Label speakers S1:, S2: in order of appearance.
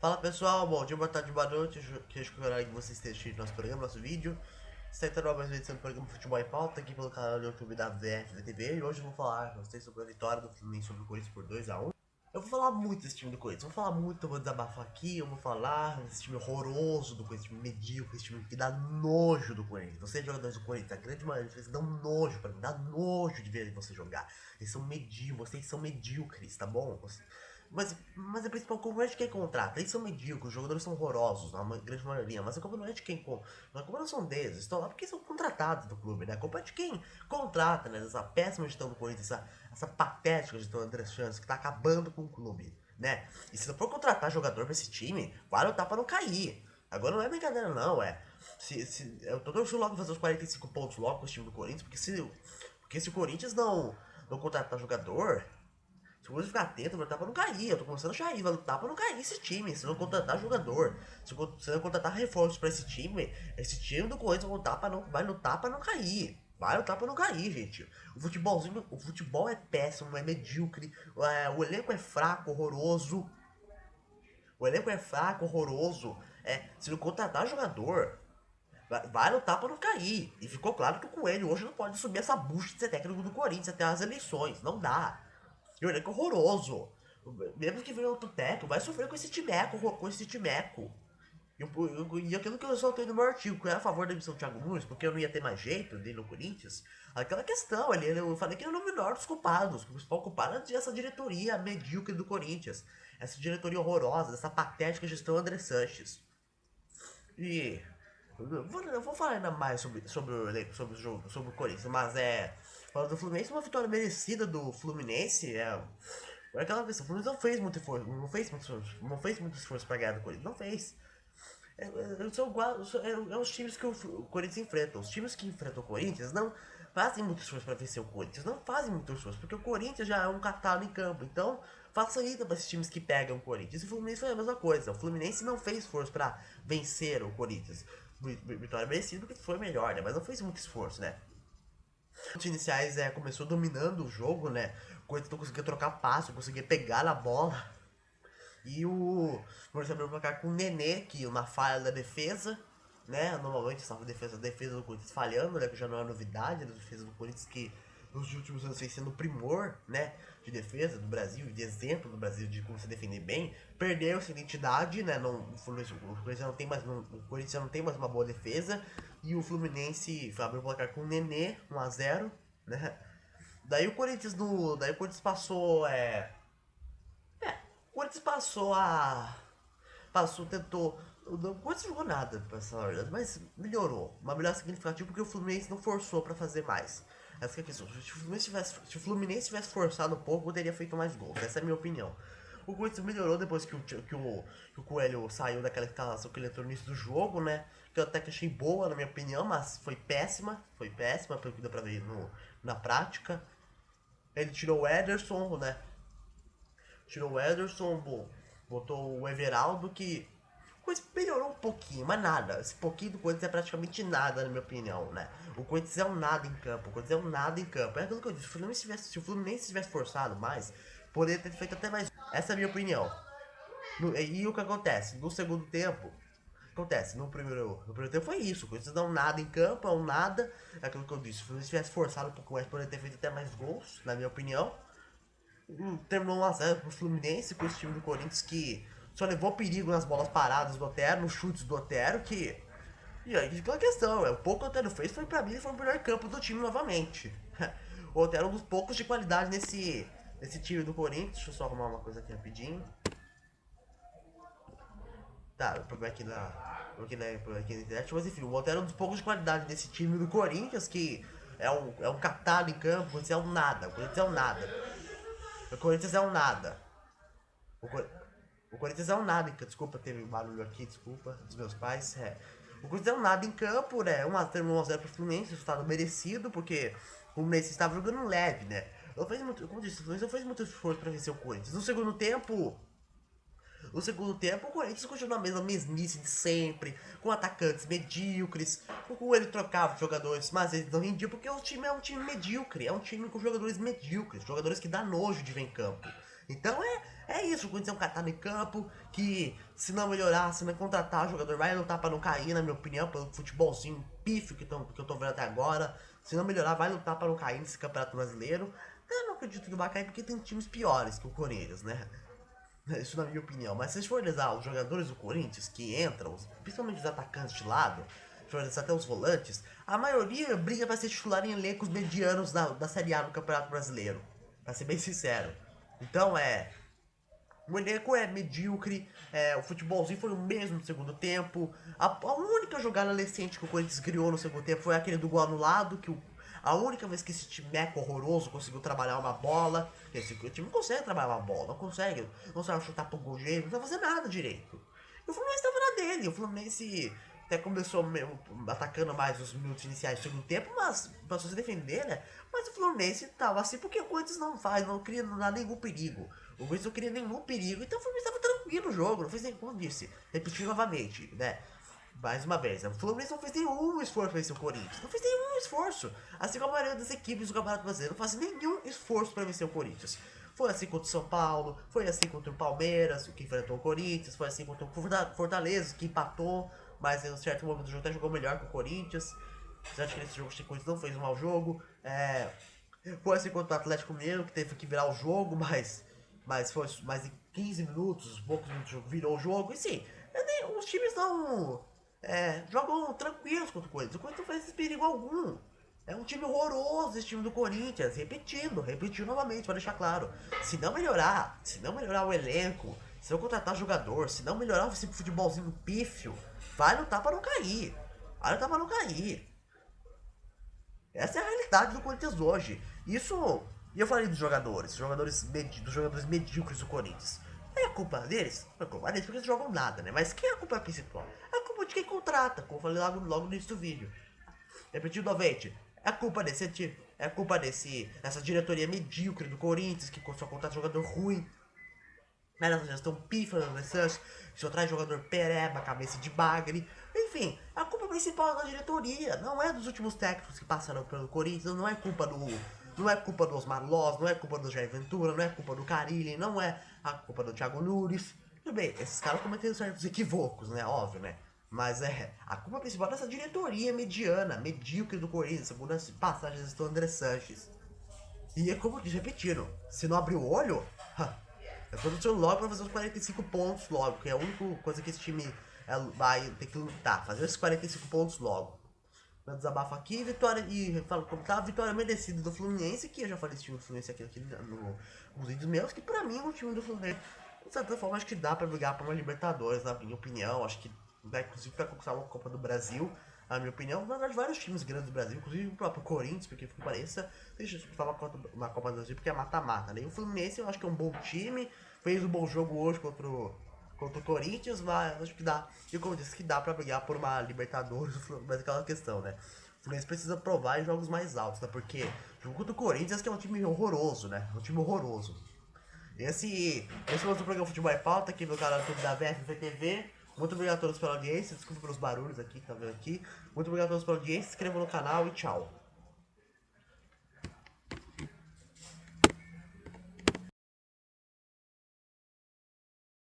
S1: Fala pessoal, bom dia, boa tarde, boa noite. Que horário que você esteja assistindo nosso programa, nosso vídeo. Está entrando mais uma edição do programa Futebol em Pauta aqui pelo canal do YouTube da VFVTV. E hoje eu vou falar pra vocês sobre a vitória do Fluminense sobre o Corinthians por 2 a 1. Eu vou falar muito desse time do Corinthians, vou falar muito, eu vou desabafar aqui, eu vou falar desse time horroroso do Corinthians, time medíocre, esse time que dá nojo do Corinthians. Vocês jogadores do Corinthians, a grande maioria deles dão nojo pra mim, dá nojo de ver você jogar. Eles são medíocres, vocês são medíocres, tá bom? Mas a principal culpa não é de quem contrata. Eles são medíocres, os jogadores são horrorosos, na grande maioria. Mas a culpa não é de quem contrata. A culpa não são deles. Estão lá porque são contratados do clube, né? A culpa é de quem contrata, né? Essa péssima gestão do Corinthians, essa patética gestão do André Santos, que tá acabando com o clube, né? E se não for contratar jogador pra esse time, vai lutar pra não cair. Agora não é brincadeira, não, é. Eu tô torcendo logo fazer os 45 pontos logo com o time do Corinthians, porque se o Corinthians não contratar jogador. Se o Corinthians ficar atento, vai lutar pra não cair. Eu tô começando a achar aí, vai lutar pra não cair esse time. Se não contratar jogador, se não contratar reforços pra esse time do Corinthians vai lutar pra não cair. Vai lutar pra não cair, gente. O futebol é péssimo, é medíocre. O elenco é fraco, horroroso. O elenco é fraco, horroroso. Se não contratar jogador, vai lutar pra não cair. E ficou claro que o Coelho hoje não pode subir essa bucha de ser técnico do Corinthians até as eleições. Não dá. E o elenco é horroroso. Mesmo que venha outro técnico, vai sofrer com esse timeco, com esse timeco. E aquilo que eu soltei no meu artigo, que eu era a favor da emissão do Thiago Nunes, porque eu não ia ter mais jeito dele no Corinthians, aquela questão, eu falei que ele era o menor dos culpados. O principal culpado é essa diretoria medíocre do Corinthians. Essa diretoria horrorosa, essa patética gestão André Sanches. E eu vou falar ainda mais sobre o elenco, sobre o jogo, sobre o Corinthians, mas falando do Fluminense, uma vitória merecida do Fluminense. É aquela questão, o Fluminense não fez muito esforço, não fez muito esforço pra ganhar do Corinthians, não fez. É os times que o Corinthians enfrenta. Os times que enfrentam o Corinthians não fazem muito esforço para vencer o Corinthians. Não fazem muito esforço, porque o Corinthians já é um catálogo em campo. Então, facilita para esses times que pegam o Corinthians. E o Fluminense foi a mesma coisa. O Fluminense não fez esforço para vencer o Corinthians. Vitória merecida porque foi melhor, né? Mas não fez muito esforço, né? Os iniciais começou dominando o jogo, né? O Corinthians não conseguia trocar passo, não conseguia pegar na bola. E o Corinthians abriu o placar com o Nenê, que uma falha da defesa, né? Normalmente essa defesa do Corinthians falhando, né? Que já não é novidade, a defesa do Corinthians que nos últimos anos vem sendo primor, né? De defesa do Brasil, de exemplo do Brasil de como se defender bem. Perdeu essa identidade, né? O Corinthians não tem mais, o Corinthians não tem mais uma boa defesa. E o Fluminense abriu o placar com o Nenê, 1 a 0, né? Daí o Corinthians passou, o Corinthians passou a. Passou, tentou. O Corinthians jogou nada, pra falar a verdade, mas melhorou. Uma melhora significativa porque o Fluminense não forçou pra fazer mais. Essa que é a questão. Se o Fluminense tivesse forçado um pouco, teria feito mais gols. Essa é a minha opinião. O Corinthians melhorou depois que o Coelho saiu daquela escalação que ele entrou no início do jogo, né? Que eu até que achei boa, na minha opinião, mas foi péssima. Foi péssima, pelo que deu pra ver na prática. Ele tirou o Ederson, né? Tirou o Ederson, botou o Everaldo, que coisa melhorou um pouquinho, mas nada. Esse pouquinho do Corinthians é praticamente nada, na minha opinião, né? O Corinthians é um nada em campo, o Corinthians é um nada em campo. É aquilo que eu disse, se o Fluminense tivesse forçado mais, poderia ter feito até mais. Essa é a minha opinião. E o que acontece? No segundo tempo, acontece, no primeiro tempo foi isso. O Corinthians não é um nada em campo, é um nada. É aquilo que eu disse, se o Fluminense tivesse forçado um pouco mais, poderia ter feito até mais gols, na minha opinião. Terminou 1 a 0 pro Fluminense com esse time do Corinthians que só levou perigo nas bolas paradas do Otero, nos chutes do Otero, que. E aí fica a questão, o pouco que o Otero fez foi pra mim, foi o melhor campo do time novamente. O Otero é um dos poucos de qualidade nesse time do Corinthians. Deixa eu só arrumar uma coisa aqui rapidinho. Tá, o problema aqui na internet, mas enfim, o Otero é um dos poucos de qualidade desse time do Corinthians que é um catado em campo, o Corinthians é um nada, o Corinthians é um nada. O Corinthians é um nada. O, Cor... o Corinthians é um nada em campo. Desculpa, teve um barulho aqui, desculpa, dos meus pais. O Corinthians é um nada em campo, né? Terminou 1 a 0 pro Fluminense, resultado merecido, porque o Fluminense estava jogando leve, né? Não fez muito, como eu disse, o Fluminense não fez muito esforço para vencer o Corinthians. No segundo tempo, o Corinthians continua a mesma mesmice de sempre, com atacantes medíocres, com ele trocava jogadores, mas eles não rendiam porque o time é um time medíocre, é um time com jogadores medíocres, jogadores que dá nojo de ver em campo. Então é isso, o Corinthians é um catado em campo que, se não melhorar, se não contratar, o jogador vai lutar pra não cair, na minha opinião, pelo futebolzinho pífio que eu tô vendo até agora. Se não melhorar, vai lutar pra não cair nesse campeonato brasileiro. Eu não acredito que vai cair porque tem times piores que o Corinthians, né? Isso na minha opinião. Mas se vocês forem analisar os jogadores do Corinthians que entram, principalmente os atacantes de lado, se for analisar até os volantes, a maioria briga pra ser titular em elencos medianos da Série A do Campeonato Brasileiro. Pra ser bem sincero. Então o elenco é medíocre, o futebolzinho foi o mesmo no segundo tempo. A única jogada decente que o Corinthians criou no segundo tempo foi aquele do gol anulado, a única vez que esse time meco horroroso conseguiu trabalhar uma bola. Esse time não consegue trabalhar uma bola, não sabe chutar pro gol jeito, não sabe fazer nada direito. E o Fluminense tava na dele, o Fluminense até começou mesmo atacando mais os minutos iniciais do segundo tempo, mas pra se defender, né? Mas o Fluminense tava assim porque o Corinthians não cria, não dá nenhum perigo. O Corinthians não cria nenhum perigo, então o Fluminense tava tranquilo no jogo, não fez nem, como eu disse, repetir novamente, né? Mais uma vez, o Fluminense não fez nenhum esforço pra vencer o Corinthians. Não fez nenhum esforço. Assim como a maioria das equipes do Campeonato Brasileiro não faz nenhum esforço pra vencer o Corinthians. Foi assim contra o São Paulo, foi assim contra o Palmeiras, que enfrentou o Corinthians, foi assim contra o Fortaleza, que empatou, mas em um certo momento do jogo até jogou melhor que o Corinthians. Apesar de que nesse jogo o Corinthians não fez um mau jogo. Foi assim contra o Atlético Mineiro, que teve que virar o jogo, mas foi mais de 15 minutos, poucos minutos virou o jogo. E sim, os times não jogam tranquilos contra o Corinthians. O Corinthians não faz perigo algum. É um time horroroso esse time do Corinthians. Repetindo novamente, para deixar claro. Se não melhorar o elenco, se não contratar jogador, se não melhorar esse futebolzinho pífio, vai lutar para não cair. Vai lutar para não cair. Essa é a realidade do Corinthians hoje. Isso. E eu falei dos dos jogadores medíocres do Corinthians. É a culpa deles? Não é culpa deles porque eles jogam nada, né? Mas quem é a culpa principal? É a culpa de quem contrata, como eu falei logo no início do vídeo. Repetindo novamente, é a culpa dessa diretoria medíocre do Corinthians que só contrata jogador ruim. Nessa gestão pífia do Santos, só traz jogador pereba, cabeça de bagre. Enfim, a culpa principal é da diretoria, não é dos últimos técnicos que passaram pelo Corinthians, não é culpa do. Não é culpa do Osmar Loz, não é culpa do Jair Ventura, não é culpa do Carille, não é a culpa do Thiago Nunes. Tudo bem, esses caras cometeram certos equívocos, né? Óbvio, né? Mas a culpa principal é dessa diretoria mediana, medíocre do Corinthians, segundo as passagens do André Sanches. E é como eles repetiram, se não abrir o olho, eu tô lutando logo pra fazer os 45 pontos logo, que é a única coisa que esse time vai ter que lutar, fazer esses 45 pontos logo. Meu desabafo aqui, vitória, e falo como tá, vitória merecida do Fluminense, que eu já falei desse time do Fluminense aqui nos vídeos meus, que pra mim o time do Fluminense, de certa forma, acho que dá pra brigar pra uma Libertadores, na minha opinião, acho que vai, inclusive, pra conquistar uma Copa do Brasil, na minha opinião, na verdade, vários times grandes do Brasil, inclusive o próprio Corinthians, porque que pareça, deixa eu disputar uma Copa do Brasil, porque é mata-mata, né? E o Fluminense eu acho que é um bom time, fez um bom jogo hoje contra o Corinthians, mas acho que dá, e como eu disse, que dá pra brigar por uma Libertadores, mas aquela questão, né? O Fluminense precisa provar em jogos mais altos, né? Porque jogo contra o Corinthians, que é um time horroroso, né? Um time horroroso. Esse foi o nosso programa Futebol em Pauta, aqui no canal do YouTube da VFTV. Muito obrigado a todos pela audiência, desculpa pelos barulhos aqui, tá vendo aqui. Muito obrigado a todos pela audiência, se inscrevam no canal e tchau.